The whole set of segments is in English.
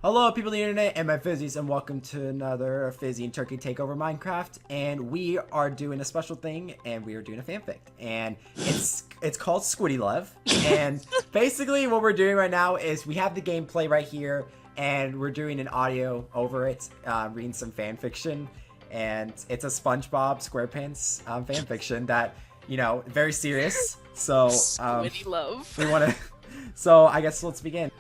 Hello, people of the internet and my Fizzies, and welcome to another Fizzy and Turkey Takeover Minecraft. And we are doing a special thing, and we are doing a fanfic, and it's called Squiddy Love. And basically, what we're doing right now is we have the gameplay right here, and we're doing an audio over it, reading some fanfiction, and it's a SpongeBob SquarePants fanfiction that, you know, very serious. So Squiddy Love. we want to. So I guess let's begin.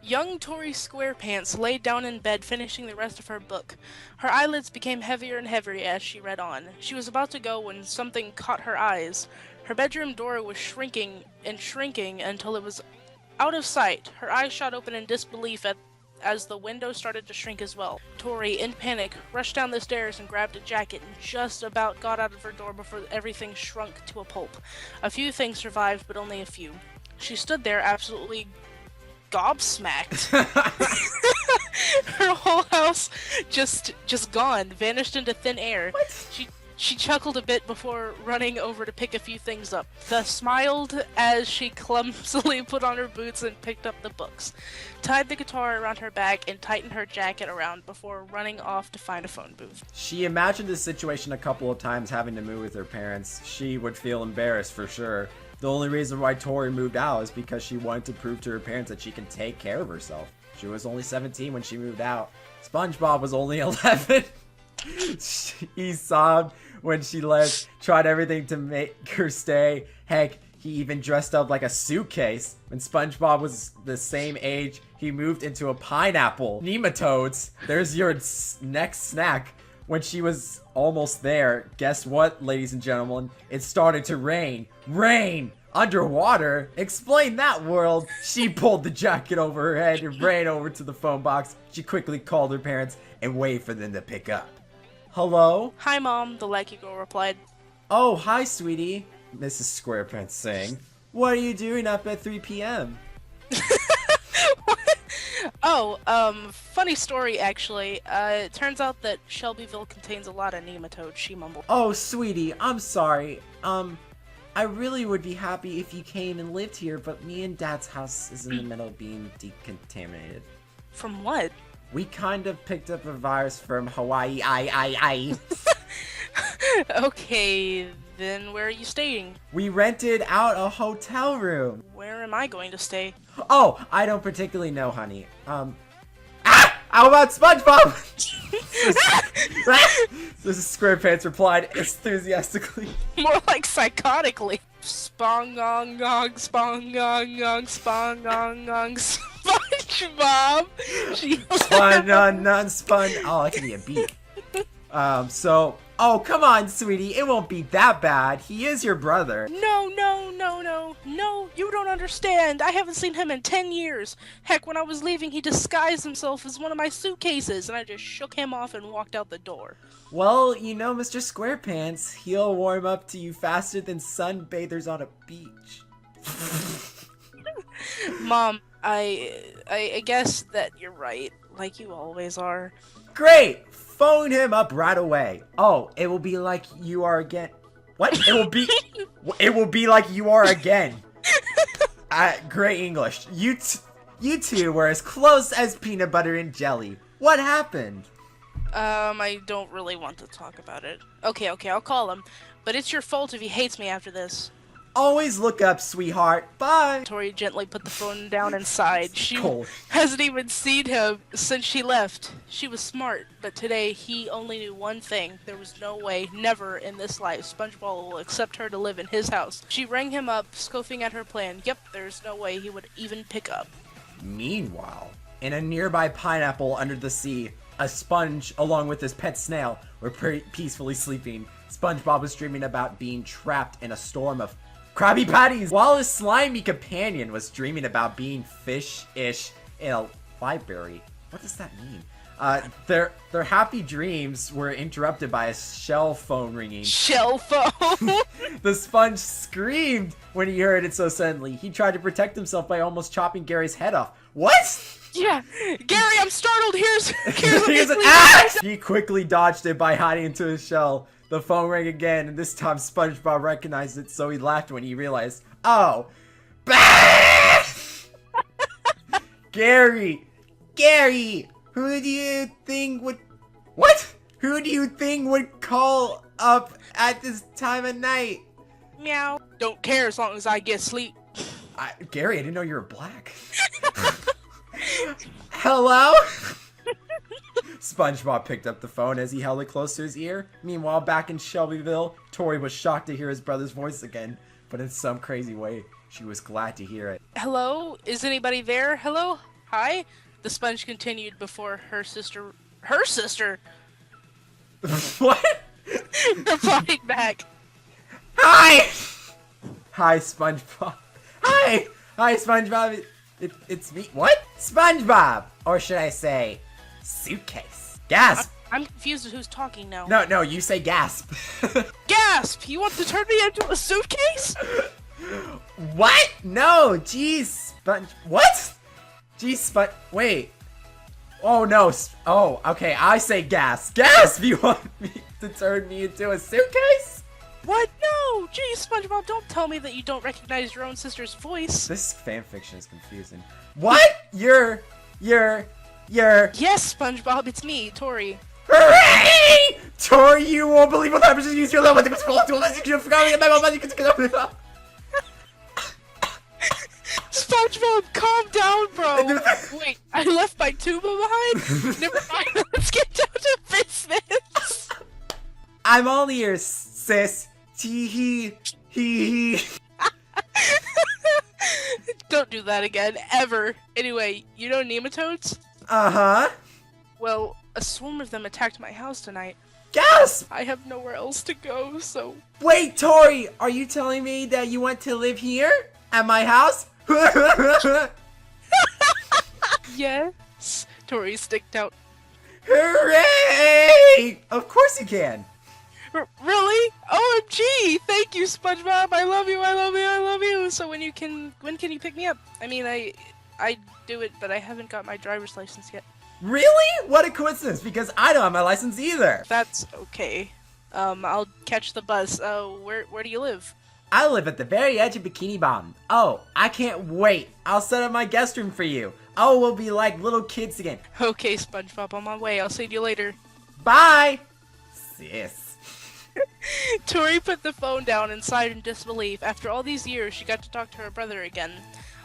Young Tori Squarepants laid down in bed, finishing the rest of her book. Her eyelids became heavier and heavier as she read on. She was about to go when something caught her eyes. Her bedroom door was shrinking and shrinking until it was out of sight. Her eyes shot open in disbelief as the window started to shrink as well. Tori, in panic, rushed down the stairs and grabbed a jacket and just about got out of her door before everything shrunk to a pulp. A few things survived, but only a few. She stood there absolutely gobsmacked. Her whole house just gone, vanished into thin air. What? She chuckled a bit before running over to pick a few things up. Thus smiled as she clumsily put on her boots and picked up the books, tied the guitar around her back, and tightened her jacket around before running off to find a phone booth. She imagined this situation a couple of times, having to move with her parents. She would feel embarrassed for sure. The only reason why Tori moved out is because she wanted to prove to her parents that she can take care of herself. She was only 17 when she moved out. SpongeBob was only 11. He sobbed when she left, tried everything to make her stay. Heck, he even dressed up like a suitcase. When SpongeBob was the same age, he moved into a pineapple. Nematodes, there's your next snack. When she was almost there, guess what, ladies and gentlemen? It started to rain. Rain! Underwater? Explain that, world! She pulled the jacket over her head and ran over to the phone box. She quickly called her parents and waited for them to pick up. Hello? Hi, Mom, the lanky girl replied. Oh, hi, sweetie, Mrs. SquarePants saying. What are you doing up at 3 p.m.? Funny story, actually. It turns out that Shelbyville contains a lot of nematodes, she mumbled. Oh, sweetie, I'm sorry. I really would be happy if you came and lived here, but me and Dad's house is in the middle of being decontaminated. From what? We kind of picked up a virus from Hawaii. Okay, then where are you staying? We rented out a hotel room. Where am I going to stay? Oh, I don't particularly know, honey. How about SpongeBob? This is SquarePants replied enthusiastically. More like psychotically. Spongong, spongong, spongong, SpongeBob. Spun. Oh, that could be a beat. Oh, come on, sweetie. It won't be that bad. He is your brother. No, you don't understand. I haven't seen him in 10 years. Heck, when I was leaving, he disguised himself as one of my suitcases, and I just shook him off and walked out the door. Well, you know, Mr. SquarePants, he'll warm up to you faster than sunbathers on a beach. Mom, I guess that you're right, like you always are. Great! Phone him up right away. Oh, it will be like you are again. What? It will be like you are again. Great English. You two were as close as peanut butter and jelly. What happened? I don't really want to talk about it. Okay, I'll call him. But it's your fault if he hates me after this. Always look up, sweetheart. Bye. Tori gently put the phone down and sighed. She Cold. hasn't even seen him since she left. She was smart, but today he only knew one thing. There was no way, never in this life, SpongeBob will accept her to live in his house. She rang him up, scoffing at her plan. Yep, there's no way he would even pick up. Meanwhile, in a nearby pineapple under the sea, a sponge, along with his pet snail, were peacefully sleeping. SpongeBob was dreaming about being trapped in a storm of Krabby Patties, while his slimy companion was dreaming about being fish-ish in a library. What does that mean? Their happy dreams were interrupted by a shell phone ringing. Shell phone? The sponge screamed when he heard it so suddenly. He tried to protect himself by almost chopping Gary's head off. What? Yeah, Gary, I'm startled. Here's an axe! He quickly dodged it by hiding into his shell. The phone rang again, and this time SpongeBob recognized it, so he laughed when he realized, oh, Gary, Gary, who do you think would... What? Who do you think would call up at this time of night? Meow. Don't care as long as I get sleep. Gary, I didn't know you were black. Hello? SpongeBob picked up the phone as he held it close to his ear. Meanwhile, back in Shelbyville, Tori was shocked to hear his brother's voice again, but in some crazy way, she was glad to hear it. Hello? Is anybody there? Hello? Hi? The sponge continued before her sister... Her sister? What? Replied back. Hi! Hi, SpongeBob. Hi! Hi, SpongeBob. It's me. What? SpongeBob! Or should I say, suitcase. Gasp! I'm confused at who's talking now. No, you say gasp. Gasp! You want to turn me into a suitcase? What? No, geez, What? Geez, wait. Oh, no. Oh, okay, I say gasp. Gasp! You want me to turn me into a suitcase? What? No! Geez, SpongeBob, don't tell me that you don't recognize your own sister's voice. This fanfiction is confusing. What? You're... Yes, SpongeBob, it's me, Tori. Hooray! Tori, you won't believe what happens to you. SpongeBob, calm down, bro. Wait, I left my tuba behind? Never mind, let's get down to business. I'm all ears, sis. Tee hee. Don't do that again, ever. Anyway, you know nematodes? Uh-huh. Well, a swarm of them attacked my house tonight. Gasp! I have nowhere else to go, so... Wait, Tori! Are you telling me that you want to live here? At my house? Yes. Tori sticked out. Hooray! Of course you can. Really? OMG! Thank you, SpongeBob. I love you. I love you. I love you. So when can you pick me up? I mean, I do it, but I haven't got my driver's license yet. Really? What a coincidence! Because I don't have my license either. That's okay. I'll catch the bus. Where do you live? I live at the very edge of Bikini Bottom. Oh, I can't wait. I'll set up my guest room for you. Oh, we'll be like little kids again. Okay, SpongeBob, on my way. I'll see you later. Bye! Sis. Tori put the phone down and sighed in disbelief. After all these years, she got to talk to her brother again.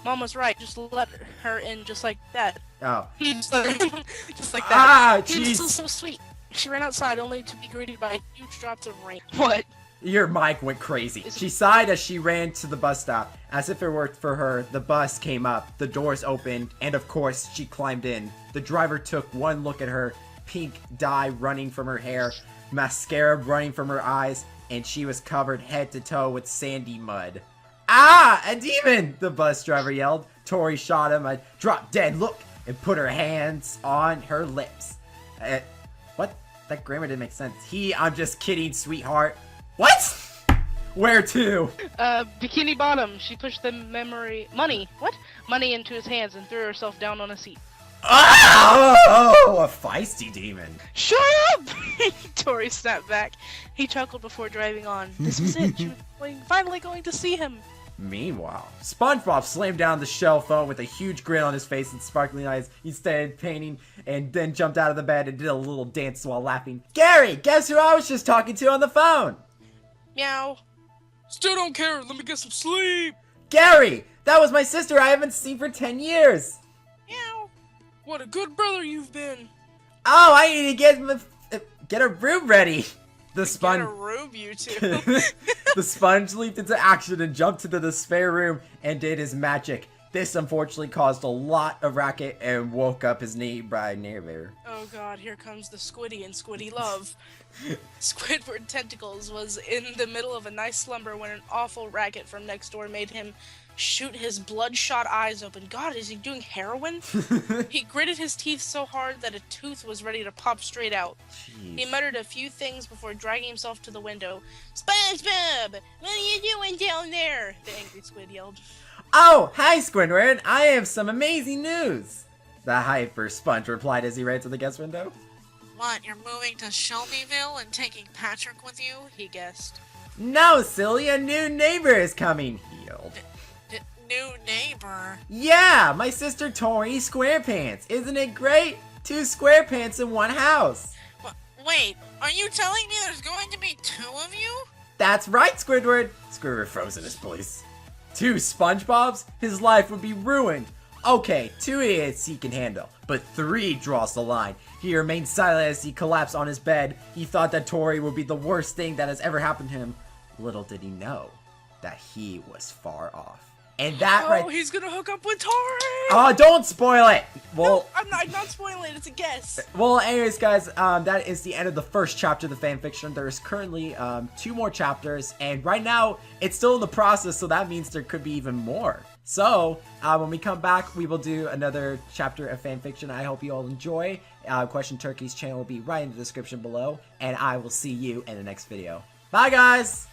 Mom was right. Just let her in just like that. Oh. Just like that. Ah, He was jeez. so sweet. She ran outside only to be greeted by huge drops of rain. What? Your mic went crazy. She sighed as she ran to the bus stop. As if it worked for her, the bus came up, the doors opened, and of course, she climbed in. The driver took one look at her, pink dye running from her hair, mascara running from her eyes, and she was covered head to toe with sandy mud. Ah, a demon! The bus driver yelled. Tori shot him a drop-dead look and put her hands on her lips. What? That grammar didn't make sense. I'm just kidding, sweetheart. What? Where to? Bikini Bottom. She pushed the money into his hands and threw herself down on a seat. Oh, a feisty demon. Shut up! Tori snapped back. He chuckled before driving on. This was it. She was finally going to see him. Meanwhile, SpongeBob slammed down the shell phone with a huge grin on his face and sparkling eyes. He started painting and then jumped out of the bed and did a little dance while laughing. Gary, guess who I was just talking to on the phone? Meow. Still don't care. Let me get some sleep. Gary, that was my sister I haven't seen for 10 years. Meow. What a good brother you've been. Oh, I need to get a room ready. The sponge. Get a room, you two. The sponge leaped into action and jumped into the spare room and did his magic. This unfortunately caused a lot of racket and woke up his nearby neighbor. Oh god, here comes the Squiddy and Squiddy love. Squidward Tentacles was in the middle of a nice slumber when an awful racket from next door made him shoot his bloodshot eyes open. God, is he doing heroin? He gritted his teeth so hard that a tooth was ready to pop straight out. Jeez. He muttered a few things before dragging himself to the window. SpongeBob, what are you doing down there? The angry squid yelled. Oh, hi Squidward, I have some amazing news. The hyper sponge replied as he ran to the guest window. What, you're moving to Shelbyville and taking Patrick with you? He guessed. No, silly, a new neighbor is coming, he yelled. new neighbor. Yeah, my sister Tori SquarePants. Isn't it great? 2 SquarePants in one house. Wait, are you telling me there's going to be 2 of you? That's right, Squidward. Squidward froze in his place. 2 SpongeBobs? His life would be ruined. Okay, 2 idiots he can handle, but 3 draws the line. He remained silent as he collapsed on his bed. He thought that Tori would be the worst thing that has ever happened to him. Little did he know that he was far off. And that Oh, he's gonna hook up with Tori! Oh, don't spoil it! Well, no, I'm not spoiling it, it's a guess. Well, anyways, guys, that is the end of the first chapter of the fanfiction. There's currently 2 more chapters, and right now, it's still in the process, so that means there could be even more. So, when we come back, we will do another chapter of fanfiction. I hope you all enjoy. Question Turkey's channel will be right in the description below, and I will see you in the next video. Bye, guys!